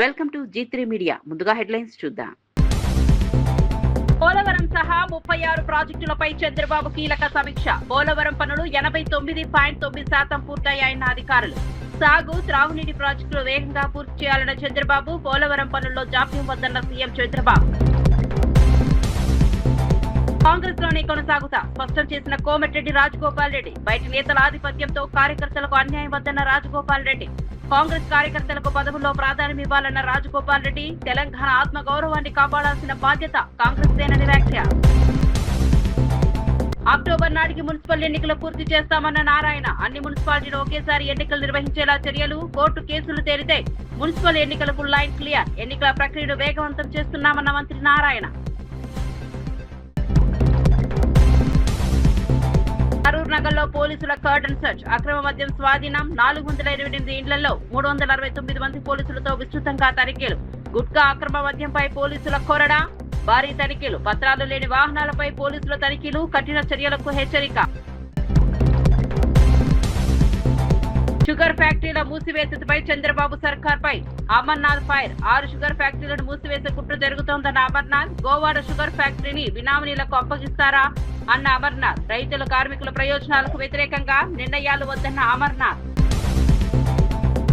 Welcome to G3 media. ముందుగా headlines చూద్దాం. పోలవరం సహా 36 ప్రాజెక్టులపై చంద్రబాబు కీలక సమీక్ష. పోలవరం పనులు 89.9% పూర్తయ్యాయన్న అధికారులు. సాగు, త్రాగునీటి ప్రాజెక్టులు వేగంగా పూర్తి చేయాలన్న చంద్రబాబు. పోలవరం పనుల్లో జాప్యం వద్దన్న సీఎం చంద్రబాబు. కాంగ్రెస్ లోనే కొనసాగుతా స్పష్టం చేసిన కోమటిరెడ్డి రాజగోపాల్ రెడ్డి. బయటి నేతల ఆధిపత్యంతో కార్యకర్తలకు అన్యాయం వద్దన్న రాజగోపాల్ రెడ్డి. కాంగ్రెస్ కార్యకర్తలకు పదవుల్లో ప్రాధాన్యం ఇవ్వాలన్న రాజగోపాల్ రెడ్డి. తెలంగాణ ఆత్మ గౌరవాన్ని కాపాడాల్సిన బాధ్యత కాంగ్రెస్ దేనని వ్యాఖ్య. అక్టోబర్ నాటికి మున్సిపల్ ఎన్నికలు పూర్తి చేస్తామన్న నారాయణ. అన్ని మున్సిపాలిటీలు ఒకేసారి ఎన్నికలు నిర్వహించేలా చర్యలు. కోర్టు కేసులు తేలితే మున్సిపల్ ఎన్నికలకు లైన్ క్లియర్. ఎన్నికల ప్రక్రియను వేగవంతం చేస్తున్నామన్న మంత్రి నారాయణ. కరూర్ నగర్ లో పోలీసుల కర్డన్ సర్చ్. అక్రమ మద్యం స్వాధీనం. 428 ఇండ్లలో 369 మంది పోలీసులతో విస్తృతంగా తనిఖీలు. గుట్కా అక్రమ మద్యంపై పోలీసుల కొరడా. భారీ తనిఖీలు. పత్రాలు లేని వాహనాలపై పోలీసుల తనిఖీలు. కఠిన చర్యలకు హెచ్చరిక. షుగర్ ఫ్యాక్టరీల మూసివేతపై చంద్రబాబు సర్కార్పై అమర్నాథ్ ఫైర్. 6 షుగర్ ఫ్యాక్టరీలను మూసివేసే కుట్ర జరుగుతోందన్న అమర్నాథ్. గోవాడ షుగర్ ఫ్యాక్టరీని బినామీలకు అప్పగిస్తారా అన్న అమర్నాథ్. రైతుల, కార్మికుల ప్రయోజనాలకు వ్యతిరేకంగా నిర్ణయాలు వద్దన్న అమర్నాథ్.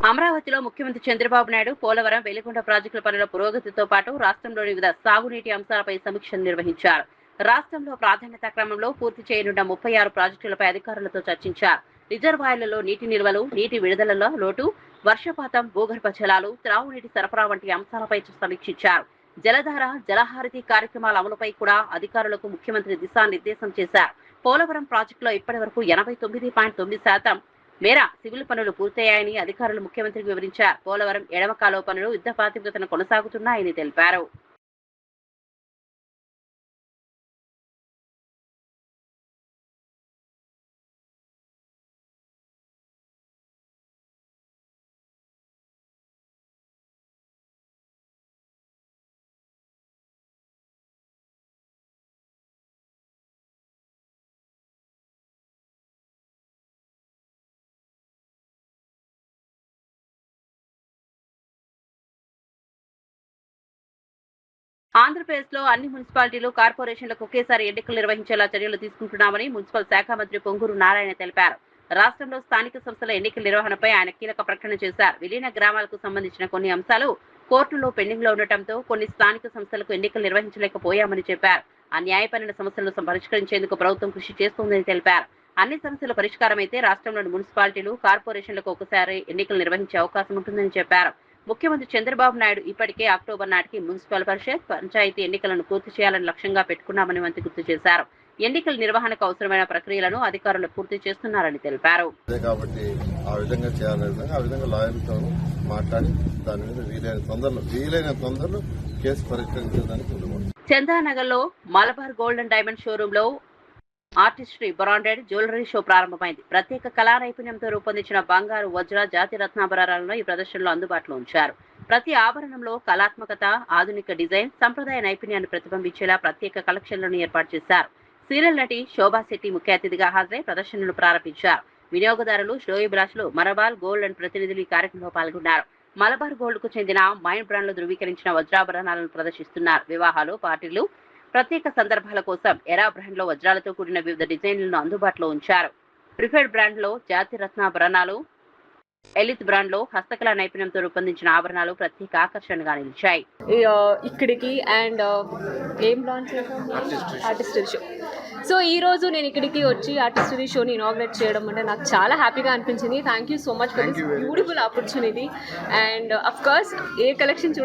అమరావతిలో ముఖ్యమంత్రి చంద్రబాబు నాయుడు పోలవరం, వెలిగొండ ప్రాజెక్టుల పనుల పురోగతితో పాటు రాష్ట్రంలోని వివిధ సాగునీటి అంశాలపై సమీక్షలు నిర్వహించారు. రాష్ట్రంలో ప్రాధాన్యత క్రమంలో పూర్తి చేయనున్న 36 ప్రాజెక్టులపై అధికారులతో చర్చించారు. రిజర్వాయర్లలో నీటి నిల్వలు, నీటి విడుదలలో లోటు, వర్షపాతం, భూగర్భ జలాలు, త్రాగునీటి సరఫరా వంటి అంశాలపై సమీక్షించారు. జలధార, జలహారతి కార్యక్రమాల అమలుపై కూడా అధికారులకు ముఖ్యమంత్రి దిశానిర్దేశం చేశారు. పోలవరం ప్రాజెక్టులో ఇప్పటి వరకు 89.9% మేర సివిల్ పనులు పూర్తయ్యాయని అధికారులు ముఖ్యమంత్రికి వివరించారు. పోలవరం ఎడమ కాలువ పనులు యుద్ధ ప్రాతిపదికన కొనసాగుతున్నాయని తెలిపారు. ఆంధ్రప్రదేశ్ లో అన్ని మున్సిపాలిటీలు, కార్పొరేషన్లకు ఒకేసారి ఎన్నికలు నిర్వహించేలా చర్యలు తీసుకుంటున్నామని మున్సిపల్ శాఖ మంత్రి పొంగూరు నారాయణ తెలిపారు. రాష్ట్రంలో స్థానిక సంస్థల ఎన్నికల నిర్వహణపై ఆయన కీలక ప్రకటన చేశారు. విలీన గ్రామాలకు సంబంధించిన కొన్ని అంశాలు కోర్టులో పెండింగ్ లో ఉండటంతో కొన్ని స్థానిక సంస్థలకు ఎన్నికలు నిర్వహించలేకపోయామని చెప్పారు. ఆ న్యాయపరమైన సమస్యలను పరిష్కరించేందుకు ప్రభుత్వం కృషి చేస్తోందని తెలిపారు. అన్ని సమస్యల పరిష్కారమైతే రాష్ట్రంలోని మున్సిపాలిటీలు, కార్పొరేషన్లకు ఒకసారి ఎన్నికలు నిర్వహించే అవకాశం ఉంటుందని చెప్పారు. ముఖ్యమంత్రి చంద్రబాబు నాయుడు ఇప్పటికే అక్టోబర్ నాటికి మున్సిపల్ పరిషత్, పంచాయతీ ఎన్నికలను పూర్తి చేయాలని లక్ష్యంగా పెట్టుకున్నామని మంత్రి గుర్తు చేశారు. ఎన్నికల నిర్వహణకు అవసరమైన ప్రక్రియలను అధికారులు పూర్తి చేస్తున్నారని తెలిపారు. కాబట్టి ఆ విధంగా చేయాలని ఆ విధంగా లాయర్లతో మాట్లాడి దాని మీద వీలైన తొందరలో కేసు పరిష్కరించడానికి చందానగర్ లో Malabar gold and diamond showroom లో ఆర్టిస్ట్రీ బ్రాండెడ్ జ్యువెలరీ షో ప్రారంభమైంది. ప్రత్యేక కళా నైపుణ్యంతో రూపొందించిన బంగారు, వజ్ర, జాతి రత్నాభరణాలను ఈ ప్రదర్శనలో అందుబాటులో ఉంచారు. ప్రతి ఆభరణంలో కళాత్మకత, ఆధునిక డిజైన్, సంప్రదాయ నైపుణ్యాన్ని ప్రతిబింబించేలా ప్రత్యేక కలెక్షన్లను ఏర్పాటు చేశారు. సీరియల్ నటి శోభా శెట్టి ముఖ్య అతిథిగా హాజరై ప్రదర్శనను ప్రారంభించారు. వినియోగదారులు, శ్రేయోభిలాషులు, మలబార్ గోల్డ్ అండ్ ప్రతినిధులు ఈ కార్యక్రమంలో పాల్గొన్నారు. మలబార్ గోల్డ్ కు చెందిన మైండ్ బ్రాండ్ లో ధృవీకరించిన వజ్రాభరణాలను ప్రదర్శిస్తున్నారు. వివాహాలు, పార్టీలు, ప్రత్యేక సందర్భాల కోసం ఎరా బ్రాండ్ లో వజ్రాలతో కూడిన వివిధ డిజైన్లను అందుబాటులో ఉంచారు. ప్రిఫర్డ్ బ్రాండ్ లో జాతి రత్నాభరణాలు, ఎలిత్ బ్రాండ్ లో హస్తకళా నైపుణ్యంతో రూపొందించిన ఆభరణాలు ప్రత్యేక ఆకర్షణగా నిలిచాయి. ఇక్కడికి అండ్ ఏం లాంచ్ ఆర్టిస్టరీ షో. సో ఈ రోజు నేను ఇక్కడికి వచ్చి ఆర్టిస్టరీ షోని ఇనాగ్రేట్ చేయడం అంటే నాకు చాలా హ్యాపీగా అనిపించింది. Thank you so much for this beautiful opportunity. And of course A collection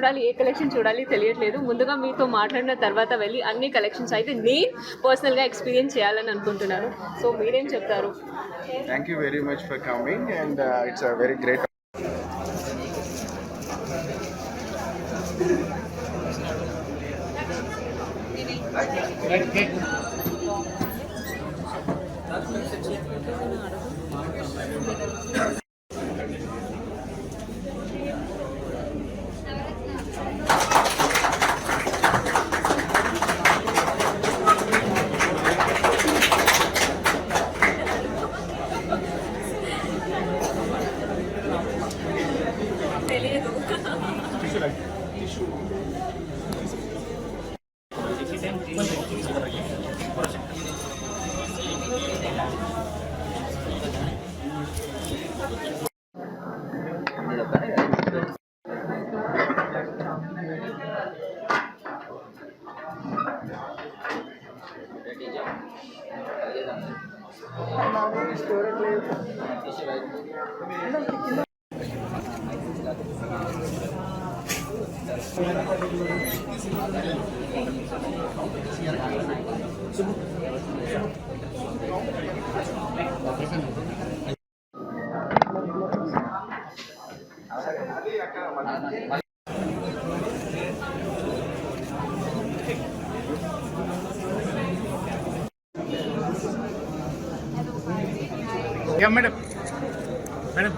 చూడాలి తెలియట్లేదు. ముందుగా మీతో మాట్లాడిన తర్వాత వెళ్ళి అన్ని కలెక్షన్స్ అయితే నేను పర్సనల్గా ఎక్స్పీరియన్స్ చేయాలని అనుకుంటున్నాను. సో మీరేం చెప్తారు? Thank you very much for coming, and it's a very great. Yeah, madam. Madam.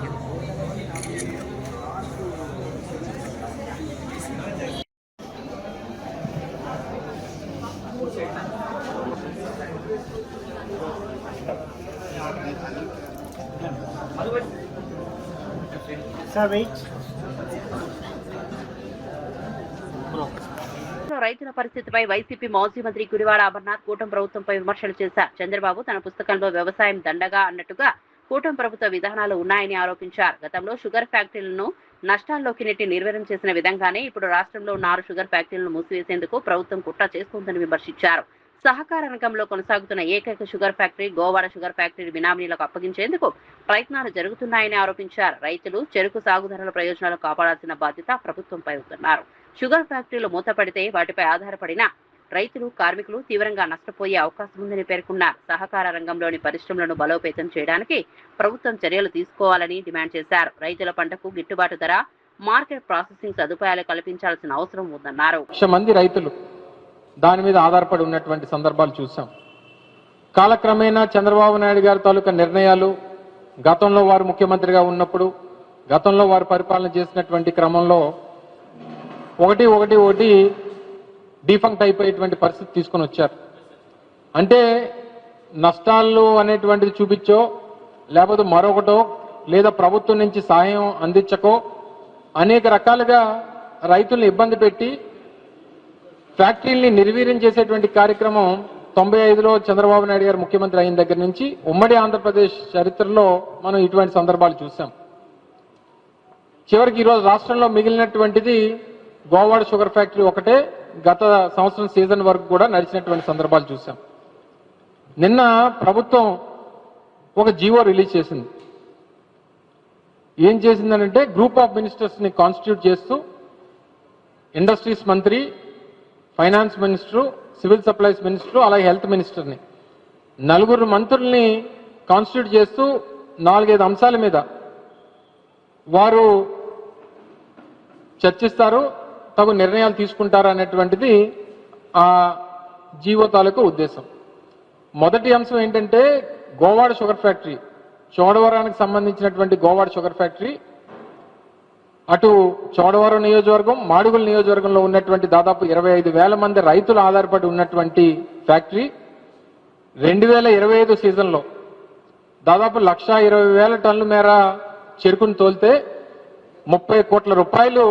Sir, wait. రైతుల పరిస్థితిపై వైసీపీ మాజీ మంత్రి గుడివాడ అమర్నాథ్ కూటమి ప్రభుత్వంపై విమర్శలు చేశారు. చంద్రబాబు తన పుస్తకంలో వ్యవసాయం దండగా అన్నట్టుగా కూటమి ప్రభుత్వ విధానాలు ఉన్నాయని ఆరోపించారు. గతంలో షుగర్ ఫ్యాక్టరీలను నష్టాల్లోకి నెట్టి నిర్వీర్యం చేసిన విధంగానే ఇప్పుడు రాష్ట్రంలో 6 షుగర్ ఫ్యాక్టరీలను మూసివేసేందుకు ప్రభుత్వం కుట్ర చేస్తోందని విమర్శించారు. సహకార రంగంలో కొనసాగుతున్న ఏకైక sugar factory Govada sugar factory బినామీలకు అప్పగించేందుకు ప్రయత్నాలు జరుగుతున్నాయని ఆరోపించారు. రైతులు చెరుకు సాగుదారుల ప్రయోజనాలు కాపాడాల్సిన బాధ్యత ప్రభుత్వంపై ఉందన్నారు. షుగర్ ఫ్యాక్టరీలు మూతపడితే వాటిపై ఆధారపడిన రైతులు కార్మికులు తీవ్రంగా నష్టపోయే అవకాశం ఉందని పేర్కొన్నారు. సహకార రంగంలోని పరిశ్రమలను బలోపేతం చేయడానికి ప్రభుత్వం చర్యలు తీసుకోవాలని డిమాండ్ చేశారు. రైతుల పంటకు గిట్టుబాటు ధర, మార్కెట్ ప్రాసెసింగ్ సదుపాయాలు కల్పించాల్సిన అవసరం ఉందన్నారు. మంది రైతులు దాని మీద ఆధారపడి ఉన్నటువంటి సందర్భాలు చూసాం. కాలక్రమేణా చంద్రబాబు నాయుడు గారి తాలూకా నిర్ణయాలు, గతంలో వారు ముఖ్యమంత్రిగా ఉన్నప్పుడు, గతంలో వారు పరిపాలన చేసినటువంటి క్రమంలో ఒకటి డిఫంక్ట్ అయిపోయేటువంటి పరిస్థితి తీసుకొని వచ్చారు. అంటే నష్టాలు అనేటువంటిది చూపించో, లేకపోతే మరొకటో, లేదా ప్రభుత్వం నుంచి సహాయం అందించకో అనేక రకాలుగా రైతుల్ని ఇబ్బంది పెట్టి ఫ్యాక్టరీల్ని నిర్వీర్యం చేసేటువంటి కార్యక్రమం 95లో చంద్రబాబు నాయుడు గారు ముఖ్యమంత్రి అయిన దగ్గర నుంచి ఉమ్మడి ఆంధ్రప్రదేశ్ చరిత్రలో మనం ఇటువంటి సందర్భాలు చూసాం. చివరికి ఈరోజు రాష్ట్రంలో మిగిలినటువంటిది గోవాడ షుగర్ ఫ్యాక్టరీ ఒకటే గత సంవత్సరం సీజన్ వరకు కూడా నడిచినటువంటి సందర్భాలు చూసాం. నిన్న ప్రభుత్వం ఒక జీవో రిలీజ్ చేసింది. ఏం చేసిందనంటే గ్రూప్ ఆఫ్ మినిస్టర్స్ ని కాన్స్టిట్యూట్ చేస్తూ ఇండస్ట్రీస్ మంత్రి, finance minister, civil supplies minister, అలాగే హెల్త్ మినిస్టర్ని 4 మంత్రుల్ని కాన్స్టిట్యూట్ చేస్తూ 4-5 అంశాల మీద వారు చర్చిస్తారు, తగు నిర్ణయాలు తీసుకుంటారు అనేటువంటిది ఆ జీవో తాలూకు ఉద్దేశం. మొదటి అంశం ఏంటంటే గోవాడ షుగర్ ఫ్యాక్టరీ, చోడవరానికి సంబంధించినటువంటి గోవాడ షుగర్ ఫ్యాక్టరీ అటు చోడవరం నియోజకవర్గం, మాడుగుల నియోజకవర్గంలో ఉన్నటువంటి దాదాపు 25,000 మంది రైతులు ఆధారపడి ఉన్నటువంటి ఫ్యాక్టరీ 2025 సీజన్లో దాదాపు 1,20,000 టన్నుల మేర చెరుకును తోలితే 30 కోట్ల రూపాయలు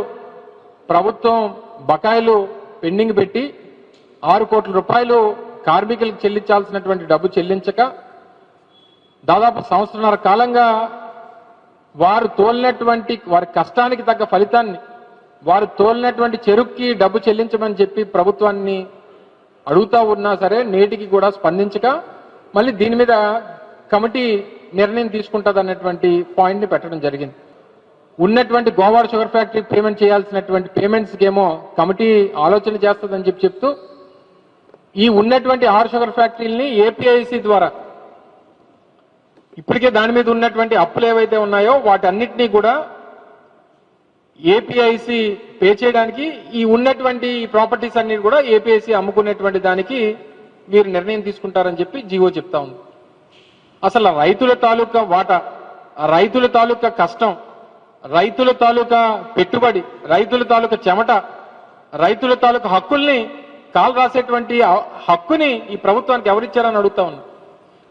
ప్రభుత్వం బకాయిలు పెండింగ్ పెట్టి 6 కోట్ల రూపాయలు కార్మికులకు చెల్లించాల్సినటువంటి డబ్బు చెల్లించక దాదాపు సంవత్సరన్నర కాలంగా వారు తోలినటువంటి వారి కష్టానికి తగ్గ ఫలితాన్ని, వారు తోలినటువంటి చెరుక్కి డబ్బు చెల్లించమని చెప్పి ప్రభుత్వాన్ని అడుగుతా ఉన్నా సరే నేటికి కూడా స్పందించక మళ్ళీ దీని మీద కమిటీ నిర్ణయం తీసుకుంటుంది అన్నటువంటి పాయింట్ ని పెట్టడం జరిగింది. ఉన్నటువంటి గోవాడ షుగర్ ఫ్యాక్టరీ పేమెంట్ చేయాల్సినటువంటి పేమెంట్స్కి ఏమో కమిటీ ఆలోచన చేస్తుందని చెప్తూ ఈ ఉన్నటువంటి 6 షుగర్ ఫ్యాక్టరీలని ఏపీఐసి ద్వారా ఇప్పటికే దాని మీద ఉన్నటువంటి అప్పులు ఏవైతే ఉన్నాయో వాటన్నిటినీ కూడా ఏపీఐసి పే చేయడానికి ఈ ఉన్నటువంటి ప్రాపర్టీస్ అన్ని కూడా ఏపీఐసి అమ్ముకునేటువంటి దానికి వీరు నిర్ణయం తీసుకుంటారని చెప్పి జీవో చెప్తా ఉంది. అసలు రైతుల తాలూకా వాటా, రైతుల తాలూకా కష్టం, రైతుల తాలూకా పెట్టుబడి, రైతుల తాలూకా చెమట, రైతుల తాలూకా హక్కుల్ని కాలు రాసేటువంటి హక్కుని ఈ ప్రభుత్వానికి ఎవరిచ్చారని అడుగుతా ఉన్నా.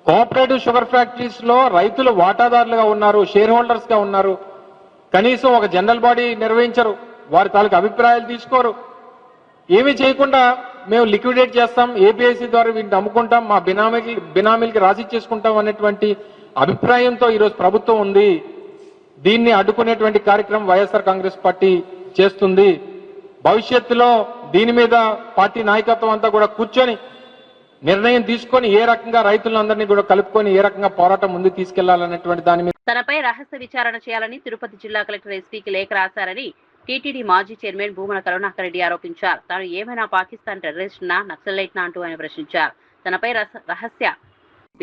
కోఆపరేటివ్ షుగర్ ఫ్యాక్టరీస్ లో రైతులు వాటాదారులుగా ఉన్నారు, షేర్ హోల్డర్స్ గా ఉన్నారు. కనీసం ఒక జనరల్ బాడీ నిర్వహించరు, వారి తాలూకు అభిప్రాయాలు తీసుకోరు. ఏమీ చేయకుండా మేము లిక్విడేట్ చేస్తాం, ఏపీఐసి ద్వారా వీటిని అమ్ముకుంటాం, మా బినామీలకి రాసిచ్చేసుకుంటాం అనేటువంటి అభిప్రాయంతో ఈరోజు ప్రభుత్వం ఉంది. దీన్ని అడ్డుకునేటువంటి కార్యక్రమం వైఎస్ఆర్ కాంగ్రెస్ పార్టీ చేస్తుంది. భవిష్యత్తులో దీని మీద పార్టీ నాయకత్వం అంతా కూడా కూర్చొని నిర్ణయం తీసుకొని ఏ రకంగా రైతులందరినీ కూడా కలుపుకొని ఏ రకంగా పోరాటం ముందుకు తీసుకెళ్లాలనేటువంటి దాని మీద తనపై రహస్య విచారణ చేయాలని తిరుపతి జిల్లా కలెక్టర్ ఎస్పీకి లేఖ రాశారని టీటీడీ మాజీ చైర్మన్ భూమన కరుణాకర్ రెడ్డి ఆరోపించారు. తాను ఏమైనా పాకిస్తాన్ టెర్రరిస్ట్నా, నక్సలైట్నా అంటూ ఆయన ప్రశ్నించారు. తనపై రహస్య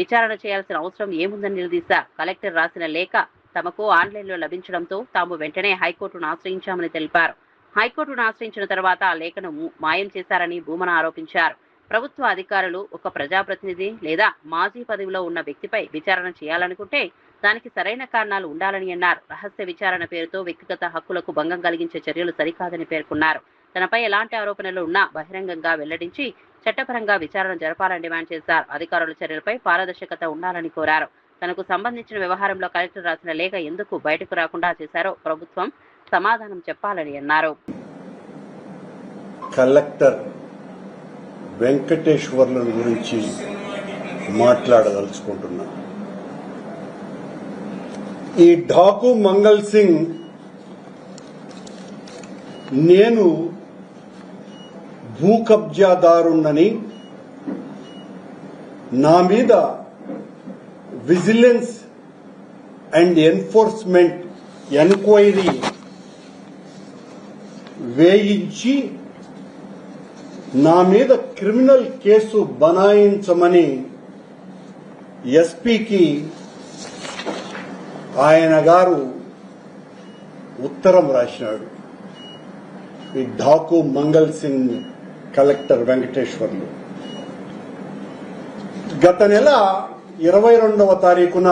విచారణ చేయాల్సిన అవసరం ఏముందని నిలదీశారు. కలెక్టర్ రాసిన లేఖ తమకు ఆన్లైన్లో లభించడంతో తాము వెంటనే హైకోర్టును ఆశ్రయించామని తెలిపారు. హైకోర్టును ఆశ్రయించిన తర్వాత ఆ లేఖను మాయం చేశారని భూమన ఆరోపించారు. ప్రభుత్వ అధికారులు ఒక ప్రజాప్రతినిధి లేదా మాజీ పదవిలో ఉన్న వ్యక్తిపై విచారణ చేయాలనుకుంటే దానికి సరైన కారణాలు ఉండాలని అన్నారు. రహస్య విచారణ పేరుతో వ్యక్తిగత హక్కులకు భంగం కలిగించే చర్యలు సరికాదని పేర్కొన్నారు. తనపై ఎలాంటి ఆరోపణలు ఉన్నా బహిరంగంగా వెల్లడించి చట్టపరంగా విచారణ జరపాలని డిమాండ్ చేశారు. అధికారుల చర్యలపై పారదర్శకత ఉండాలని కోరారు. తనకు సంబంధించిన వ్యవహారంలో కలెక్టర్ రాసిన లేఖ ఎందుకు బయటకు రాకుండా చేశారో ప్రభుత్వం సమాధానం చెప్పాలని అన్నారు. కలెక్టర్ వెంకటేశ్వర్ల గురించి మాట్లాడదలుచుకుంటున్నా. ఈ ఢాకు మంగల్ సింగ్ నేను భూ కబ్జాదారుణ్ణని, నా మీద విజిలెన్స్ అండ్ ఎన్ఫోర్స్మెంట్ ఎంక్వైరీ వేయించి నా మీద క్రిమినల్ కేసు బనాయించమని ఎస్పీకి ఆయన గారు ఉత్తరం రాసినాడు. ఈ ఢాకు మంగల్ సింగ్ కలెక్టర్ వెంకటేశ్వర్లు గత నెల 22వ తారీఖున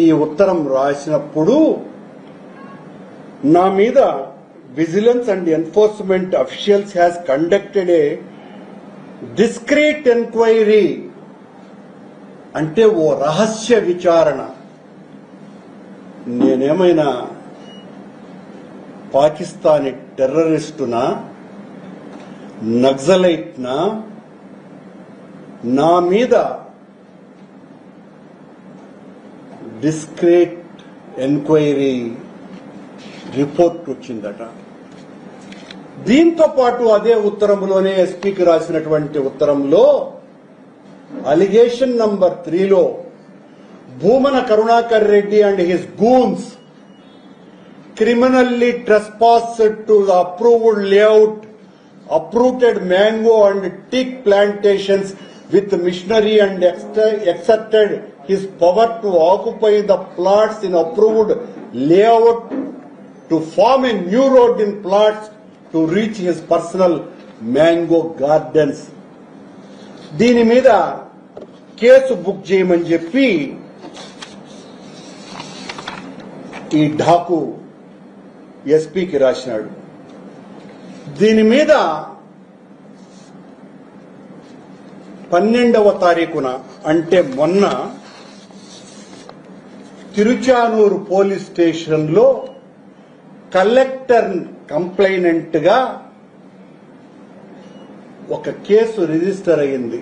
ఈ ఉత్తరం రాసినప్పుడు నా మీద Vigilance and Enforcement officials has conducted a discreet enquiry అంటే ఓ రహస్య విచారణ. నేనేమైనా పాకిస్తానీ టెర్రరిస్టునా, నక్సలైట్నా? నా మీద డిస్క్రీట్ ఎంక్వైరీ రిపోర్ట్ వచ్చిందట. దీంతో పాటు అదే ఉత్తరంలోనే ఎస్పీకి రాసినటువంటి ఉత్తరంలో అలిగేషన్ నంబర్ 3లో Bhumana Karunakar Reddy and his goons criminally trespassed to the approved layout, uprooted mango and teak plantations with machinery and exerted his power to occupy the plots in approved layout to form a new road in plots to reach his personal mango gardens. దీని మీద case book చేయమని చెప్పి ఈ ఢాకు ఎస్పీకి రాసినాడు. దీని మీద 12వ తారీఖున అంటే మొన్న తిరుచానూరు పోలీస్ స్టేషన్లో కలెక్టర్ కంప్లైనెంట్ గా ఒక కేసు రిజిస్టర్ అయింది.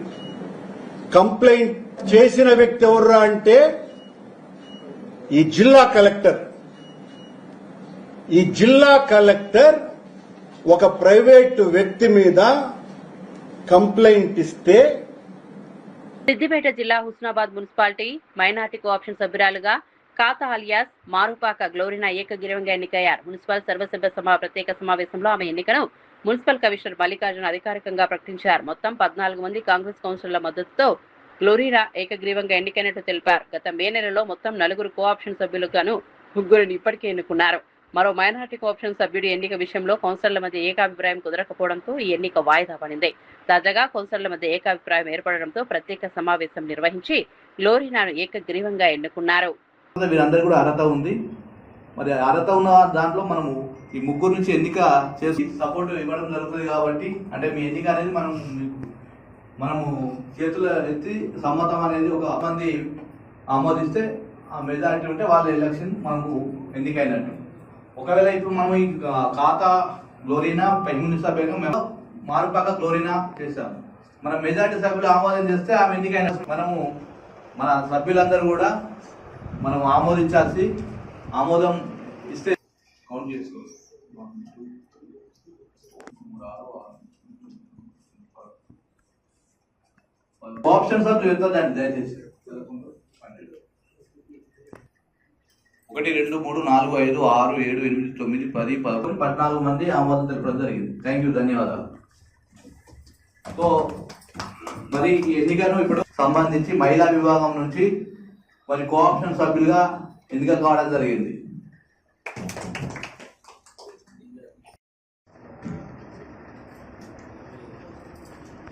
కంప్లైంట్ చేసిన వ్యక్తి ఎవర్రా అంటే ఈ జిల్లా కలెక్టర్. ఈ జిల్లా కలెక్టర్ ఒక ప్రైవేటు వ్యక్తి మీద కంప్లైంట్ ఇస్తే సిద్దిపేట జిల్లా హుస్నాబాద్ మున్సిపాలిటీ మైనార్టీ కోఆప్షన్ సభ్యురాలుగా ఖాతా అలియాస్ మారుపాక గ్లోరినా ఏకగ్రీవంగా ఎన్నికయ్యారు. మున్సిపల్ సర్వసభ్య సభ ప్రత్యేక సమావేశంలో ఆమె ఎన్నికను మున్సిపల్ కమిషనర్ మల్లికార్జున అధికారికంగా ప్రకటించారు. మొత్తం 14 మంది కాంగ్రెస్ కౌన్సిలర్ల మద్దతుతో గ్లోరినా ఏకగ్రీవంగా ఎన్నికైనట్టు తెలిపారు. గత మే నెలలో మొత్తం 4 కోఆప్షన్ సభ్యులుగాను 3 ఇప్పటికే ఎన్నుకున్నారు. మరో మైనార్టీ కోఆప్షన్ సభ్యుడి ఎన్నిక విషయంలో కౌన్సిలర్ల మధ్య ఏకాభిప్రాయం కుదరకపోవడంతో ఈ ఎన్నిక వాయిదా పడింది. తాజాగా కౌన్సిలర్ల మధ్య ఏకాభిప్రాయం ఏర్పడడంతో ప్రత్యేక సమావేశం నిర్వహించి గ్లోరినాను ఏకగ్రీవంగా ఎన్నుకున్నారు. వీరందరూ కూడా అర్హత ఉంది. మరి అర్హత ఉన్న దాంట్లో మనము ఈ 3 నుంచి ఎన్నిక చేసి సపోర్ట్ ఇవ్వడం జరుగుతుంది. కాబట్టి అంటే మీ ఎన్నిక అనేది మనము చేతుల ఎత్తి సమ్మతం అనేది ఒక మంది ఆమోదిస్తే ఆ మెజారిటీ ఉంటే వాళ్ళ ఎలక్షన్ మనకు ఎన్నికైనట్టు. ఒకవేళ ఇప్పుడు మనం ఈ ఖాతా గ్లోరీనా మున్సిపల్ మేము మారుపాక గ్లోరీనా చేస్తాము. మన మెజార్టీ సభ్యులు ఆమోదం చేస్తే ఆమె ఎన్నికైనా మనము మన సభ్యులందరూ కూడా మనం ఆమోదించాల్సి ఆమోదం ఇస్తే కౌంట్ చేసుకోవచ్చు. ఆప్షన్ సభ్యులు ఎంత దాన్ని దయచేసి 1 2 3 4 5 6 7 8 9 10 11 14 మంది ఆమోదం తెలపడం జరిగింది. థ్యాంక్ యూ, ధన్యవాదాలు. సో మరి ఈ ఎన్నికను ఇప్పుడు సంబంధించి మహిళా విభాగం నుంచి మరి కోఆప్షన్ సభ్యులుగా ఎన్నిక కావడం జరిగింది.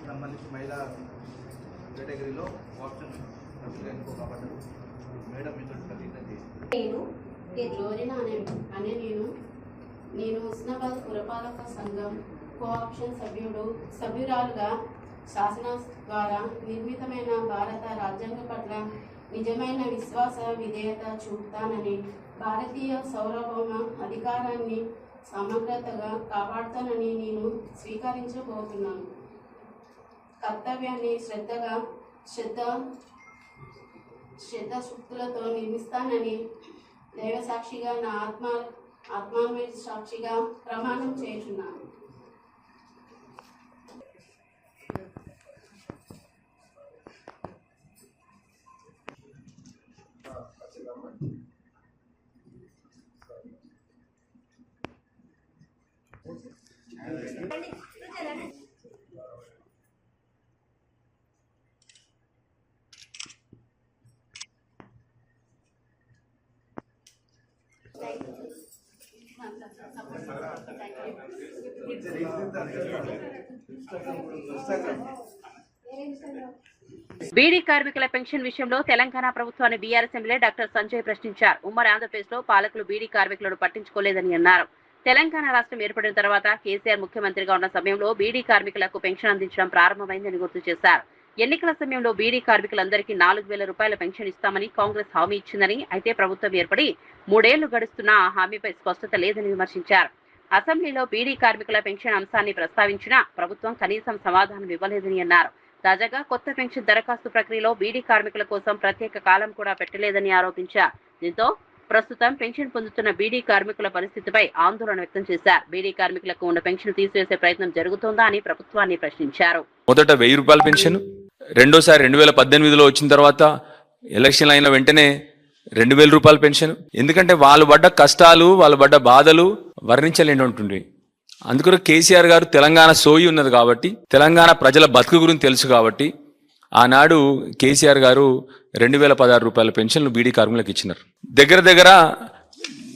సంబంధించి మహిళా కేటగిరీలో కోఆప్షన్ సభ్యులుగా ఎన్నుకోబడ్డారు. మేడం మీతో నేను గ్లోరినా అనే నేను ఉస్నాబాద్ పురపాలక సంఘం కోఆప్షన్ సభ్యురాలుగా శాసన ద్వారా నిర్మితమైన భారత రాజ్యాంగం పట్ల నిజమైన విశ్వాస విధేయత చూపుతానని, భారతీయ సార్వభౌమ అధికారాన్ని సమగ్రతగా కాపాడుతానని నేను స్వీకరించబోతున్నాను. కర్తవ్యాన్ని శ్రద్ధశక్తులతో నిర్మిస్తానని దైవ సాక్షిగా నా ఆత్మాన్వయ సాక్షిగా ప్రమాణం చేస్తున్నాను. బీడీ కార్మికుల పెన్షన్ విషయంలో తెలంగాణ ప్రభుత్వాన్ని బీఆర్ఎస్ ఎమ్మెల్యే డాక్టర్ సంజయ్ ప్రశ్నించారు. ఉమ్మడి ఆంధ్రప్రదేశ్ లో పాలకులు బీడీ కార్మికులను పట్టించుకోలేదని అన్నారు. తెలంగాణ రాష్ట్రం ఏర్పడిన తర్వాత కేసీఆర్ ముఖ్యమంత్రిగా ఉన్న సమయంలో బీడీ కార్మికులకు పెన్షన్ అందించడం ప్రారంభమైందని గుర్తు చేశారు. ఎన్నికల సమయంలో బీడీ కార్మికులందరికీ 4,000 రూపాయల పెన్షన్ ఇస్తామని కాంగ్రెస్ హామీ ఇచ్చిందని, అయితే ప్రభుత్వం ఏర్పడి 3 ఏళ్లు గడుస్తున్నా ఆ హామీపై స్పష్టత లేదని విమర్శించారు. అసెంబ్లీలో బీడీ కార్మికుల పెన్షన్ అంశాన్ని ప్రస్తావించినా ప్రభుత్వం కనీసం సమాధానం ఇవ్వలేదని అన్నారు. తాజాగా కొత్త పెన్షన్ దరఖాస్తు ప్రక్రియలో బీడీ కార్మికుల కోసం ప్రత్యేక కాలం కూడా పెట్టలేదని ఆరోపించారు. దీంతో ప్రస్తుతం పెన్షన్ పొందుతున్న బీడీ కార్మికుల పరిస్థితిపై ఆందోళన వ్యక్తం చేశారు. బీడీ కార్మికులకు ఉన్న పెన్షన్ తీసివేసే ప్రయత్నం జరుగుతోందా అని ప్రభుత్వాన్ని ప్రశ్నించారు. మొదట 1000 రూపాయల పెన్షన్, రెండోసారి 2018లో వచ్చిన తర్వాత ఎలక్షన్ అయిన వెంటనే 2000 రూపాయల పెన్షన్. ఎందుకంటే వాళ్ళు పడ్డ కష్టాలు, వాళ్ళు పడ్డ బాధలు వర్ణించలేని ఉంటుంది. అందుకని కేసీఆర్ గారు తెలంగాణ సోయి ఉన్నది కాబట్టి, తెలంగాణ ప్రజల బతుకు గురించి తెలుసు కాబట్టి ఆనాడు కేసీఆర్ గారు 2016 రూపాయల పెన్షన్లు బీడీ కార్మికులకు ఇచ్చినారు. దగ్గర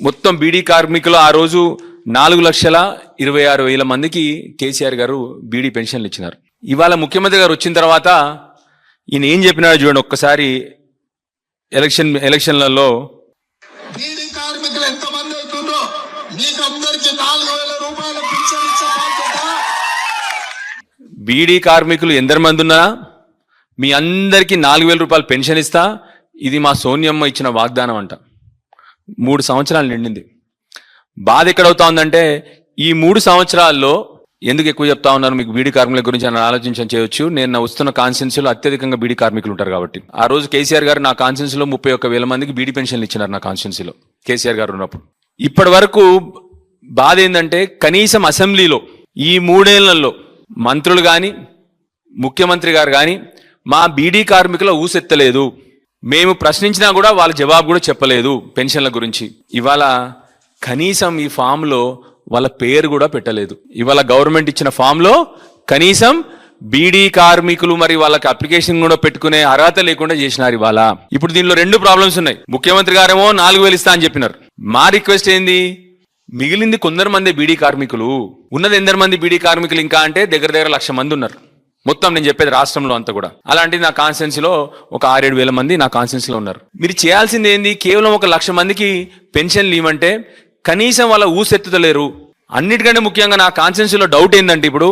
మొత్తం బీడీ కార్మికులు ఆ రోజు 4,26,000 మందికి కేసీఆర్ గారు బీడీ పెన్షన్లు ఇచ్చినారు. ఇవాళ ముఖ్యమంత్రి గారు వచ్చిన తర్వాత ఈయన ఏం చెప్పినాడు చూడండి ఒక్కసారి. ఎలక్షన్లలో బీడీ కార్మికులు ఎంతమంది అవుతుందో మీకు అందరికి 4,000 రూపాయల పెన్షన్ ఇచ్చే బాధ్యత. బీడీ కార్మికులు ఎందరిమంది ఉన్నా మీ అందరికీ 4,000 రూపాయలు పెన్షన్ ఇస్తా, ఇది మా సోనియమ్మ ఇచ్చిన వాగ్దానం అంట. 3 సంవత్సరాలు నిండింది. బాధ ఎక్కడవుతా ఉందంటే ఈ 3 సంవత్సరాల్లో ఎందుకు ఎక్కువ చెప్తా ఉన్నారు మీకు బీడీ కార్మికుల గురించి అని ఆలోచించని చేయొచ్చు. నేను నా వస్తున్న కాన్స్టిట్యున్సీలో అత్యధికంగా బీడీ కార్మికులు ఉంటారు కాబట్టి. ఆ రోజు కేసీఆర్ గారు నా కాన్స్టిట్యున్సీలో 31,000 మందికి బీడీ పెన్షన్లు ఇచ్చినారు నా కాన్స్టిట్యున్సీలో కేసీఆర్ గారు ఉన్నప్పుడు. ఇప్పటి వరకు బాధ ఏంటంటే కనీసం అసెంబ్లీలో ఈ 3 ఏళ్లలో మంత్రులు కానీ ముఖ్యమంత్రి గారు కానీ మా బీడీ కార్మికుల ఊసెత్తలేదు. మేము ప్రశ్నించినా కూడా వాళ్ళ జవాబు కూడా చెప్పలేదు పెన్షన్ల గురించి. ఇవాళ కనీసం ఈ ఫామ్లో వాళ్ళ పేరు కూడా పెట్టలేదు. ఇవాళ గవర్నమెంట్ ఇచ్చిన ఫామ్లో కనీసం బీడీ కార్మికులు మరి వాళ్ళకి అప్లికేషన్ కూడా పెట్టుకునే అర్హత లేకుండా చేసినారు ఇవాళ. ఇప్పుడు దీనిలో 2 ప్రాబ్లమ్స్ ఉన్నాయి. ముఖ్యమంత్రి గారేమో 4,000 ఇస్తా అని చెప్పినారు. మా రిక్వెస్ట్ ఏంది, మిగిలింది కొందరు మంది బీడీ కార్మికులు ఉన్నది. ఎందరు మంది బీడీ కార్మికులు ఇంకా అంటే దగ్గర 1,00,000 మంది ఉన్నారు మొత్తం. నేను చెప్పేది రాష్ట్రంలో అంతా కూడా. అలాంటిది నా కాన్స్టిట్యున్సీలో ఒక 6-7 వేల మంది నా కాన్స్టిట్యున్సీలో ఉన్నారు. మీరు చేయాల్సింది ఏంది, కేవలం 1,00,000 మందికి పెన్షన్లు ఇవ్వమంటే కనీసం వాళ్ళ ఊసెత్తుతలేరు. అన్నిటికంటే ముఖ్యంగా నా కాన్స్టిట్యున్సీలో డౌట్ ఏంటంటే ఇప్పుడు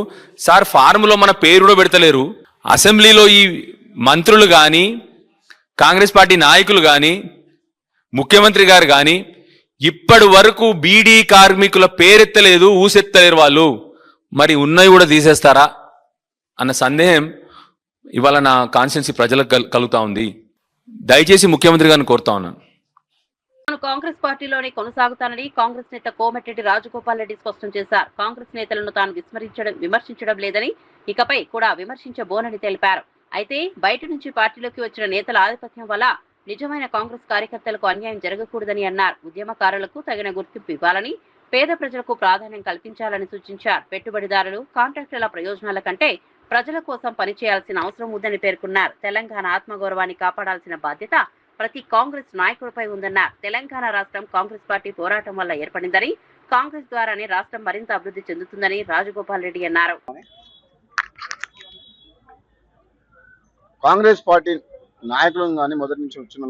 సార్ ఫార్ములో మన పేరు కూడా పెడతలేరు. అసెంబ్లీలో ఈ మంత్రులు కానీ కాంగ్రెస్ పార్టీ నాయకులు కానీ ముఖ్యమంత్రి గారు కానీ ఇప్పటి వరకు బీడీ కార్మికుల పేరెత్తలేదు, ఊసెత్తలేరు వాళ్ళు. మరి ఉన్నవి కూడా తీసేస్తారా అన్న సందేహం ఇవాళ నా కాన్స్టిట్యున్సీ ప్రజలకు కలుగుతా ఉంది. దయచేసి ముఖ్యమంత్రి గారిని కోరుతా ఉన్నాను. కాంగ్రెస్ పార్టీలోనే కొనసాగుతానని కాంగ్రెస్ నేత కోమటిరెడ్డి రాజగోపాల్ రెడ్డి స్పష్టం చేశారు. కాంగ్రెస్ నేతలను తాను విమర్శించడం లేదని, ఇకపై కూడా విమర్శించబోనని తెలిపారు. అయితే బయట నుంచి పార్టీలోకి వచ్చిన నేతల ఆధిపత్యం వల్ల నిజమైన కాంగ్రెస్ కార్యకర్తలకు అన్యాయం జరగకూడదని అన్నారు. ఉద్యమకారులకు తగిన గుర్తింపు ఇవ్వాలని, పేద ప్రజలకు ప్రాధాన్యం కల్పించాలని సూచించారు. పెట్టుబడిదారులు, కాంట్రాక్టర్ల ప్రయోజనాల కంటే ప్రజల కోసం పనిచేయాల్సిన అవసరం ఉందని పేర్కొన్నారు. తెలంగాణ ఆత్మగౌరవాన్ని కాపాడాల్సిన బాధ్యత ప్రతి కాంగ్రెస్ నాయకుడిపై ఉందన్నారు. తెలంగాణ రాష్ట్రం కాంగ్రెస్ పార్టీ పోరాటం వల్ల ఏర్పడిందని, కాంగ్రెస్ ద్వారానే రాష్ట్రం మరింత అభివృద్ధి చెందుతుందని రాజగోపాల్ రెడ్డి అన్నారు. కాంగ్రెస్ పార్టీ నాయకులను కానీ మొదటి నుంచి వచ్చిన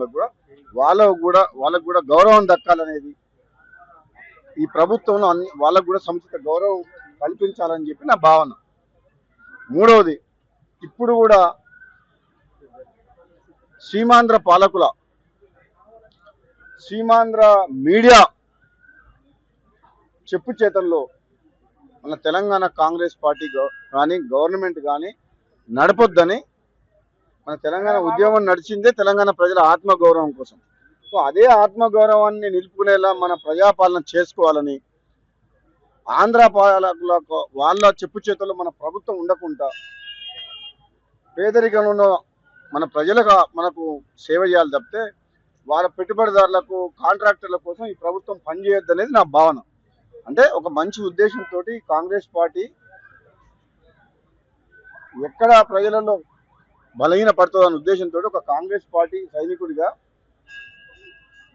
వాళ్ళకు కూడా గౌరవం దక్కాలనేది ఈ ప్రభుత్వంలో వాళ్ళకు కూడా సముచిత గౌరవం కల్పించాలని చెప్పి నా భావన. మూడవది, ఇప్పుడు కూడా సీమాంధ్ర పాలకుల, సీమాంధ్ర మీడియా చెప్పు చేతల్లో మన తెలంగాణ కాంగ్రెస్ పార్టీ కానీ గవర్నమెంట్ కానీ నడపొద్దని, మన తెలంగాణ ఉద్యమం నడిచిందే తెలంగాణ ప్రజల ఆత్మగౌరవం కోసం. సో అదే ఆత్మగౌరవాన్ని నిలుపుకునేలా మన ప్రజాపాలన చేసుకోవాలని, ఆంధ్ర పాలకులకు వాళ్ళ చెప్పు చేతుల్లో మన ప్రభుత్వం ఉండకుండా పేదరికంలో మన ప్రజలకు మనకు సేవ చేయాలి తప్పితే వాళ్ళ పెట్టుబడిదారులకు, కాంట్రాక్టర్ల కోసం ఈ ప్రభుత్వం పనిచేయొద్దు అనేది నా భావన. అంటే ఒక మంచి ఉద్దేశంతో కాంగ్రెస్ పార్టీ ఎక్కడ ప్రజలలో బలహీన పడుతుందనే ఉద్దేశంతో ఒక కాంగ్రెస్ పార్టీ సైనికుడిగా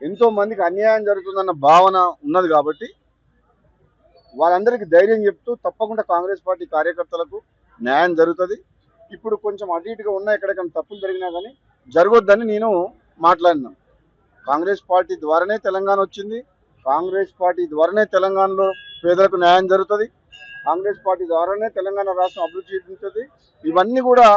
ఎంతో మందికి అన్యాయం జరుగుతుందన్న భావన ఉన్నది కాబట్టి వాళ్ళందరికీ ధైర్యం చెప్తూ తప్పకుండా కాంగ్రెస్ పార్టీ కార్యకర్తలకు న్యాయం జరుగుతుంది. ఇప్పుడు కొంచెం అటు ఇటుగా ఉన్న ఎక్కడికైనా తప్పులు జరిగినా కానీ జరగొద్దని నేను మాట్లాడినాను. కాంగ్రెస్ పార్టీ ద్వారానే తెలంగాణ వచ్చింది, కాంగ్రెస్ పార్టీ ద్వారానే తెలంగాణలో పేదలకు న్యాయం జరుగుతుంది, కాంగ్రెస్ పార్టీ ద్వారానే తెలంగాణ రాష్ట్రం అభివృద్ధి చెందుతుంది. ఇవన్నీ కూడా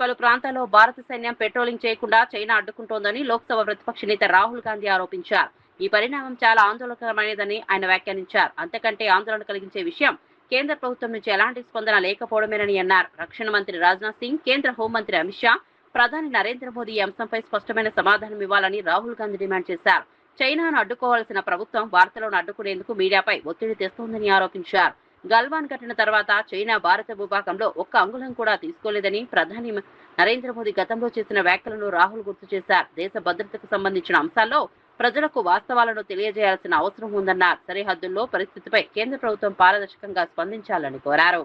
పలు ప్రాంతాల్లో భారత సైన్యం పెట్రోలింగ్ చేయకుండా చైనా అడ్డుకుంటోందని లోక్సభ ప్రతిపక్ష నేత రాహుల్ గాంధీ ఆరోపించారు. ఈ పరిణామం చాలా ఆందోళనకరమైనదని ఆయన వ్యాఖ్యానించారు. అంతకంటే ఆందోళన కలిగించే విషయం కేంద్ర ప్రభుత్వం నుంచి ఎలాంటి స్పందన లేకపోవడమేనని అన్నారు. రక్షణ మంత్రి రాజ్నాథ్ సింగ్, కేంద్ర హోంమంత్రి అమిత్ షా, ప్రధాని నరేంద్ర మోదీ ఈ అంశంపై స్పష్టమైన సమాధానం ఇవ్వాలని రాహుల్ గాంధీ డిమాండ్ చేశారు. చైనాను అడ్డుకోవాల్సిన ప్రభుత్వం భారత్లోను అడ్డుకునేందుకు మీడియాపై ఒత్తిడి తెస్తోందని ఆరోపించారు. గల్వాన్ ఘటన తర్వాత చైనా భారత భూభాగంలో ఒక్క అంగుళం కూడా తీసుకోలేదని ప్రధాని నరేంద్ర మోదీ గతంలో చేసిన వ్యాఖ్యలను రాహుల్ గుర్తు చేశారు. దేశ భద్రతకు సంబంధించిన అంశాల్లో ప్రజలకు వాస్తవాలను తెలియజేయాల్సిన అవసరం ఉందన్నారు. సరిహద్దుల్లో పరిస్థితిపై కేంద్ర ప్రభుత్వం పారదర్శకంగా స్పందించాలని కోరారు.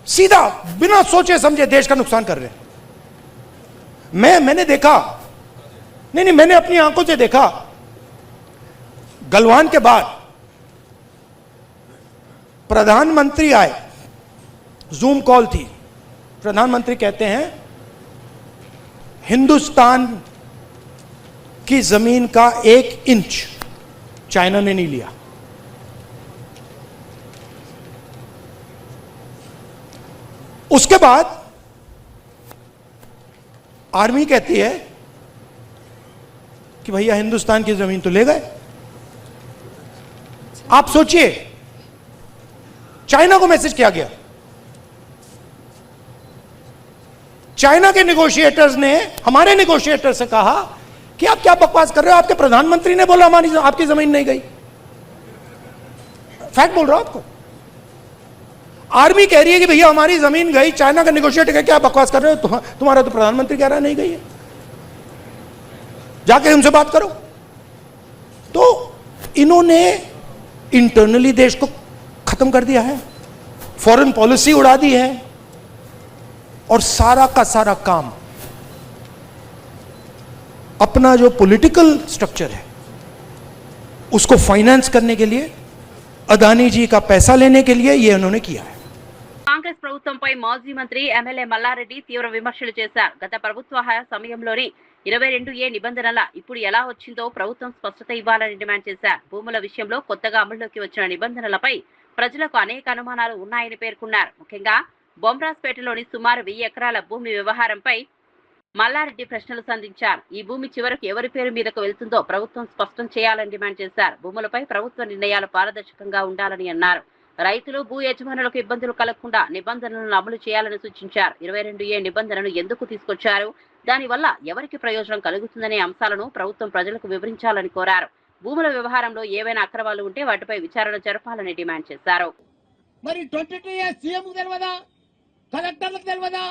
सीधा बिना सोचे समझे देश का नुकसान कर रहे हैं. मैंने देखा, नहीं मैंने अपनी आंखों से देखा. गलवान के बाद प्रधानमंत्री आए, जूम कॉल थी. प्रधानमंत्री कहते हैं हिंदुस्तान की जमीन का 1 इंच चाइना ने नहीं लिया. उसके बाद आर्मी कहती है कि भैया हिंदुस्तान की जमीन तो ले गए. आप सोचिए, चाइना को मैसेज किया गया. चाइना के नेगोशिएटर्स ने हमारे नेगोशिएटर से कहा कि आप क्या बकवास कर रहे हो, आपके प्रधानमंत्री ने बोला हमारी आपकी जमीन नहीं गई. फैक्ट बोल रहा हूं आपको. आर्मी कह रही है कि भैया हमारी जमीन गई, चाइना का नेगोशिएटर कह क्या बकवास कर रहे हो, तुम्हारा तो प्रधानमंत्री कह रहा है नहीं गई है, जाके उनसे बात करो. तो इन्होंने इंटरनली देश को खत्म कर दिया है, फॉरेन पॉलिसी उड़ा दी है, और सारा का सारा काम अपना जो पॉलिटिकल स्ट्रक्चर है उसको फाइनेंस करने के लिए, अदानी जी का पैसा लेने के लिए ये उन्होंने किया है. కాంగ్రెస్ ప్రభుత్వంపై మాజీ మంత్రి ఎమ్మెల్యే మల్లారెడ్డి తీవ్ర విమర్శలు చేశారు. గత ప్రభుత్వ హయా సమయంలోని 22A నిబంధనల ఇప్పుడు ఎలా వచ్చిందో ప్రభుత్వం స్పష్టత ఇవ్వాలని డిమాండ్ చేశారు. భూముల విషయంలో కొత్తగా అమల్లోకి వచ్చిన నిబంధనలపై ప్రజలకు అనేక అనుమానాలు ఉన్నాయని పేర్కొన్నారు. ముఖ్యంగా బొమ్రాస్పేటలోని సుమారు 1000 ఎకరాల భూమి వ్యవహారంపై మల్లారెడ్డి ప్రశ్నలు సంధించారు. ఈ భూమి చివరకు ఎవరి పేరు మీదకు వెళ్తుందో ప్రభుత్వం స్పష్టం చేయాలని డిమాండ్ చేశారు. భూములపై ప్రభుత్వ నిర్ణయాలు పారదర్శకంగా ఉండాలని అన్నారు. రైతులు భూ యజమానులకు ఇబ్బందులు కలగకుండా నిబంధనలను అమలు చేయాలని సూచించారు. 22A నిబంధనను ఎందుకు తీసుకొచ్చారు, దానివల్ల ఎవరికి ప్రయోజనం కలుగుతుందనే అంశాలను ప్రభుత్వం ప్రజలకు వివరించాలని కోరారు. భూముల వ్యవహారంలో ఏవైనా అక్రమాలు ఉంటే వాటిపై విచారణ జరపాలని డిమాండ్ చేశారు. మరి 22A సీఎంకు తెలియదా, కలెక్టర్లకు తెలియదా,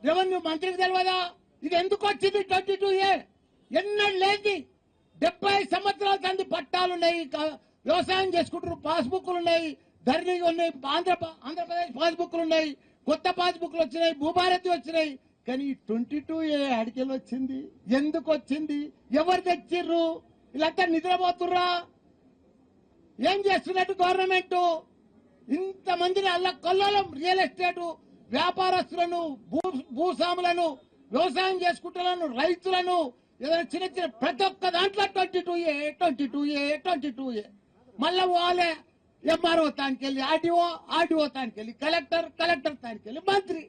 రెవెన్యూ మంత్రికి తెలియదా? ఇది ఎందుకు వచ్చింది 22A? ఎన్నడూ లేని 70 సంవత్సరాల కింద పట్టాలున్నాయి, వ్యవసాయం చేసుకుంటారు, పాస్బుక్లు ఉన్నాయి, ధరణి ఉన్నాయి, ఆంధ్రప్రదేశ్ పాస్బుక్లు ఉన్నాయి, కొత్త పాస్బుక్లు వచ్చినాయి, భూభారతి వచ్చినాయి. కానీ 22A అడికెళ్ళి వచ్చింది, ఎందుకు వచ్చింది, ఎవరు తెచ్చిర్రు? వీళ్ళంతా నిద్రపోతుర్రా? ఏం చేస్తున్నట్టు గవర్నమెంట్? ఇంతమందిని అల్ల కొల్లలో రియల్ ఎస్టేట్ వ్యాపారస్తులను, భూస్వాములను, వ్యవసాయం చేసుకుంటున్నాను, రైతులను, ఏదైనా చిన్న చిన్న ప్రతి ఒక్క దాంట్లో 22A మళ్ళా వాళ్ళే ఎంఆర్ఓ తానికెళ్ళి, ఆర్డీఓ తానికెళ్ళి, కలెక్టర్ తానికెళ్ళి, మంత్రి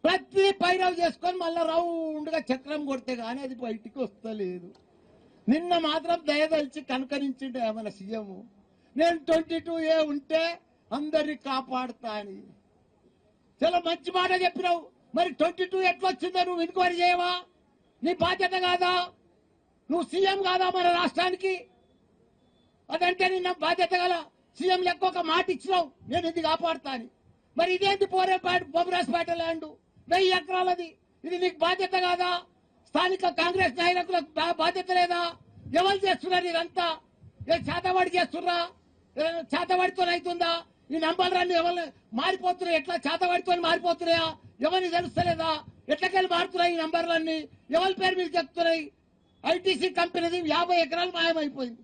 ప్రతి పైరవ్ చేసుకొని మళ్ళా రౌండ్ గా చక్రం కొడితే గానీ అది బయటికి వస్తలేదు. నిన్న మాత్రం దయదలిచి కనుకరించిండే ఏమైనా సీఎం, నేను 22A ఉంటే అందరినీ కాపాడుతా అని. చాలా మంచి మాట చెప్పినావు. మరి 22 ఎట్లా వచ్చిందో నువ్వు ఎంక్వైరీ చేయవా? నీ బాధ్యత కాదా? నువ్వు సీఎం కాదా మన రాష్ట్రానికి? అదంటే నిన్న బాధ్యత గల సీఎం లెక్క ఒక మాట ఇచ్చినావు, నేను ఇది కాపాడుతా అని. మరి ఇదేంటి బొమ్మరాజపేట ల్యాండ్ 1000 ఎకరాలది, ఇది నీకు బాధ్యత కాదా? స్థానిక కాంగ్రెస్ నాయకులకు బాధ్యత లేదా? ఎవరు చేస్తున్నారు ఇదంతా? చేతవాడి చేస్తుర్రా? చేతవాడితో అవుతుందా? ఈ నంబర్లన్నీ ఎవరు మారిపోతున్నాయి? ఎట్లా చేతవాడితో మారిపోతున్నాయా? ఎవరిని తెలుస్తలేదా? ఎట్లకెళ్ళి మారుతున్నాయి ఈ నంబర్లన్నీ? ఎవరి పేరు మీద చెప్తున్నాయి? ఐటీసీ కంపెనీది 50 ఎకరాలు మాయమైపోయింది.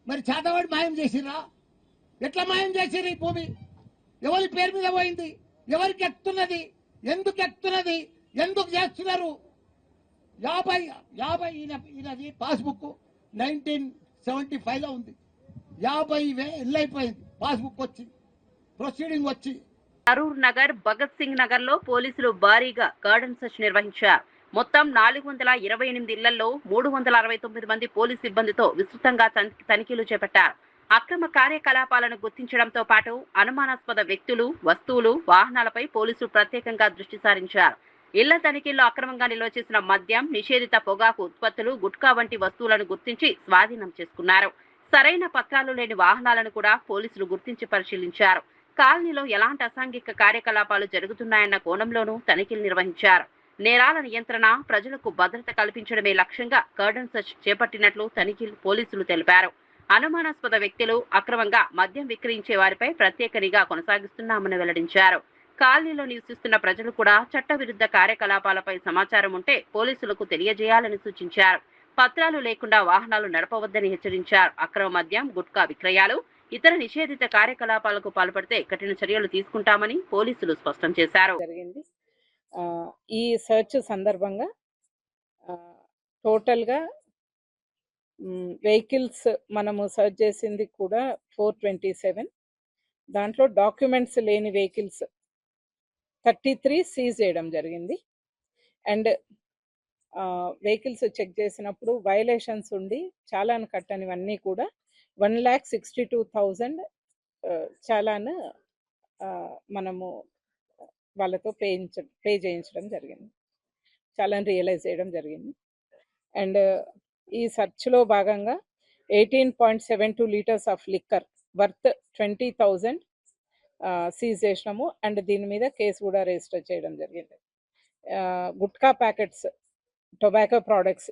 మరి చేతవాడి మాయం చేసిరా? ఎట్లా మాయం చేసిరు? ఈ భూమి ఎవరి పేరు మీద పోయింది? ఎవరికి ఎక్కుతున్నది? ఎందుకు ఎక్కుతున్నది? ఎందుకు చేస్తున్నారు? 50 ఈయనది పాస్బుక్ 1975 లో ఉంది. 50,000 అయిపోయింది పాస్బుక్ వచ్చి, ప్రొసీడింగ్ వచ్చి. కరూర్ నగర్, భగత్ సింగ్ నగర్ లో పోలీసులు భారీగా గార్డెన్ సెర్చ్ నిర్వహించారు. మొత్తం 428 ఇళ్లలో 369 మంది పోలీసు సిబ్బందితో విస్తృతంగా తనిఖీలు చేపట్టారు. అక్రమ కార్యకలాపాలను గుర్తించడంతో పాటు అనుమానాస్పద వ్యక్తులు, వస్తువులు, వాహనాలపై పోలీసులు ప్రత్యేకంగా దృష్టి సారించారు. ఇళ్ల తనిఖీల్లో అక్రమంగా నిల్వ చేసిన మద్యం, నిషేధిత పొగాకు ఉత్పత్తులు, గుట్కా వంటి వస్తువులను గుర్తించి స్వాధీనం చేసుకున్నారు. సరైన పత్రాలు లేని వాహనాలను కూడా పోలీసులు గుర్తించి పరిశీలించారు. కాలనీలో ఎలాంటి అసాంఘిక కార్యకలాపాలు జరుగుతున్నాయన్న కోణంలోనూ తనిఖీలు నిర్వహించారు. నేరాల నియంత్రణ, ప్రజలకు భద్రత కల్పించడమే లక్ష్యంగా గార్డెన్ సెర్చ్ చేపట్టినట్లు పోలీసులు తెలిపారు. అనుమానాస్పద వ్యక్తులు, అక్రమంగా మద్యం విక్రయించే వారిపై ప్రత్యేక నిఘా కొనసాగిస్తున్నామని వెల్లడించారు. కాలనీలో నివసిస్తున్న ప్రజలు కూడా చట్టవిరుద్ధ కార్యకలాపాలపై సమాచారం ఉంటే పోలీసులకు తెలియజేయాలని సూచించారు. పత్రాలు లేకుండా వాహనాలు నడపవద్దని హెచ్చరించారు. అక్రమ మద్యం, గుట్కా విక్రయాలు, ఇతర నిషేధిత కార్యకలాపాలకు పాల్పడితే కఠిన చర్యలు తీసుకుంటామని పోలీసులు స్పష్టం చేశారు. ఈ సెర్చ్ సందర్భంగా టోటల్ గా వెహికల్స్ మనము సెర్చ్ చేసింది కూడా 427. దాంట్లో డాక్యుమెంట్స్ లేని వెహికల్స్ 33 సీజ్ చేయడం జరిగింది. అండ్ వెహికల్స్ చెక్ చేసినప్పుడు వైలేషన్స్ ఉండి చాలాను కట్టనివన్నీ కూడా 1,62,000 చాలాను మనము వాళ్ళతో పే చేయించడం జరిగింది. చాలాను రియలైజ్ చేయడం జరిగింది. అండ్ ఈ సెర్చ్లో భాగంగా 18.72 litres of liquor worth 20,000 seize చేసినాము. అండ్ దీని మీద కేసు కూడా రిజిస్టర్ చేయడం జరిగింది. గుట్కా ప్యాకెట్స్, టొబాకో ప్రోడక్ట్స్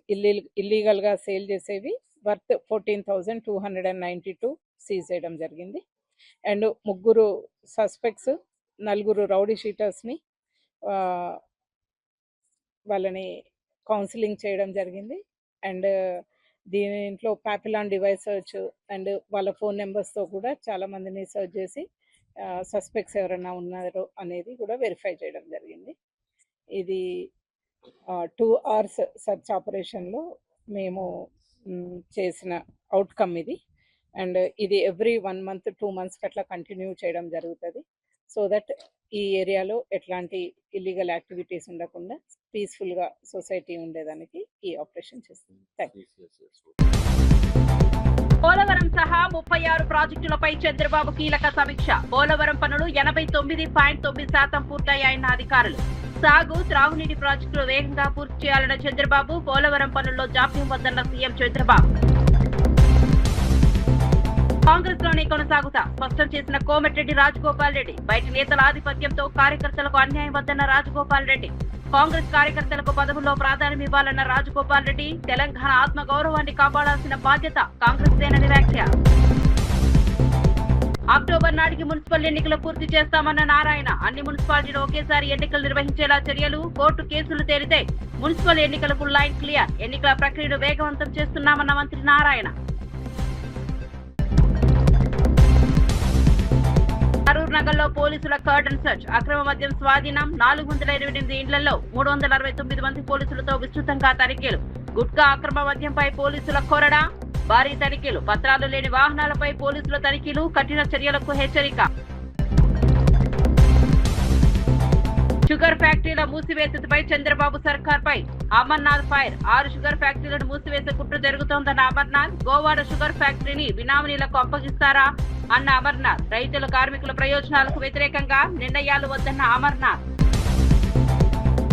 ఇల్లీగల్గా సేల్ చేసేవి వర్త్ 14,292 సీజ్ చేయడం జరిగింది. అండ్ 3 సస్పెక్ట్స్, 4 రౌడీ షీటర్స్ని వాళ్ళని కౌన్సిలింగ్ చేయడం జరిగింది. అండ్ దీంట్లో పాపిలాన్ డివైస్ సర్చ్ అండ్ వాళ్ళ ఫోన్ నెంబర్స్తో కూడా చాలామందిని సర్చ్ చేసి సస్పెక్ట్స్ ఎవరైనా ఉన్నారో అనేది కూడా వెరిఫై చేయడం జరిగింది. ఇది 2 hours సర్చ్ ఆపరేషన్లో మేము చేసిన అవుట్కమ్ ఇది. అండ్ ఇది ఎవ్రీ 1 month 2 months అట్లా కంటిన్యూ చేయడం జరుగుతుంది. సో దట్ ఈ ఏరియాలో ఎట్లాంటి ఇల్లీగల్ యాక్టివిటీస్ ఉండకుండా పీస్ఫుల్గా సొసైటీ ఉండేదానికి ఈ ఆపరేషన్ చేస్తుంది. Thank you. పోలవరం సహా 36 ప్రాజెక్టులపై చంద్రబాబు కీలక సమీక్ష. పోలవరం పనులు 89.9% పూర్తయ్యాయన్న అధికారులు. సాగు, త్రాగునీటి ప్రాజెక్టులు వేగంగా పూర్తి చేయాలన్న చంద్రబాబు, పోలవరం పనుల్లో జాప్యం వద్దన్న సీఎం చంద్రబాబు. కాంగ్రెస్ లోనే కొనసాగుతా స్పష్టం చేసిన కోమటిరెడ్డి రాజగోపాల్ రెడ్డి. బయటి నేతల ఆధిపత్యంతో కార్యకర్తలకు అన్యాయం వద్దన్న రాజగోపాల్ రెడ్డి. కాంగ్రెస్ కార్యకర్తలకు పదవుల్లో ప్రాధాన్యం ఇవ్వాలన్న రాజగోపాల్ రెడ్డి. తెలంగాణ ఆత్మ గౌరవాన్ని కాపాడాల్సిన బాధ్యత కాంగ్రెస్ దేనని వ్యాఖ్య. అక్టోబర్ నాటికి మున్సిపల్ ఎన్నికలు పూర్తి చేస్తామన్న నారాయణ. అన్ని మున్సిపాలిటీలు ఒకేసారి ఎన్నికలు నిర్వహించేలా చర్యలు. కోర్టు కేసులు తేలితే మున్సిపల్ ఎన్నికలకు లైన్ క్లియర్. ఎన్నికల ప్రక్రియను వేగవంతం చేస్తున్నామన్న మంత్రి నారాయణ. కరూర్ నగర్లో పోలీసుల కర్డన్ సెర్చ్. అక్రమ మద్యం స్వాధీనం. 428 ఇండ్లలో 369 మంది పోలీసులతో విస్తృతంగా తనిఖీలు. గుట్కా అక్రమ మద్యంపై పోలీసుల కొరడా. భారీ తనిఖీలు. పత్రాలు లేని వాహనాలపై పోలీసుల తనిఖీలు. కఠిన చర్యలకు హెచ్చరిక. షుగర్ ఫ్యాక్టరీల మూసివేతపై చంద్రబాబు సర్కార్పై అమర్నాథ్ ఫైర్. 6 షుగర్ ఫ్యాక్టరీలను మూసివేసే కుట్ర జరుగుతోందన్న అమర్నాథ్. గోవాడ షుగర్ ఫ్యాక్టరీని బినామీలకు అప్పగిస్తారా అన్న అమర్నాథ్. రైతుల, కార్మికుల ప్రయోజనాలకు వ్యతిరేకంగా నిర్ణయాలు వద్దన్న అమర్నాథ్.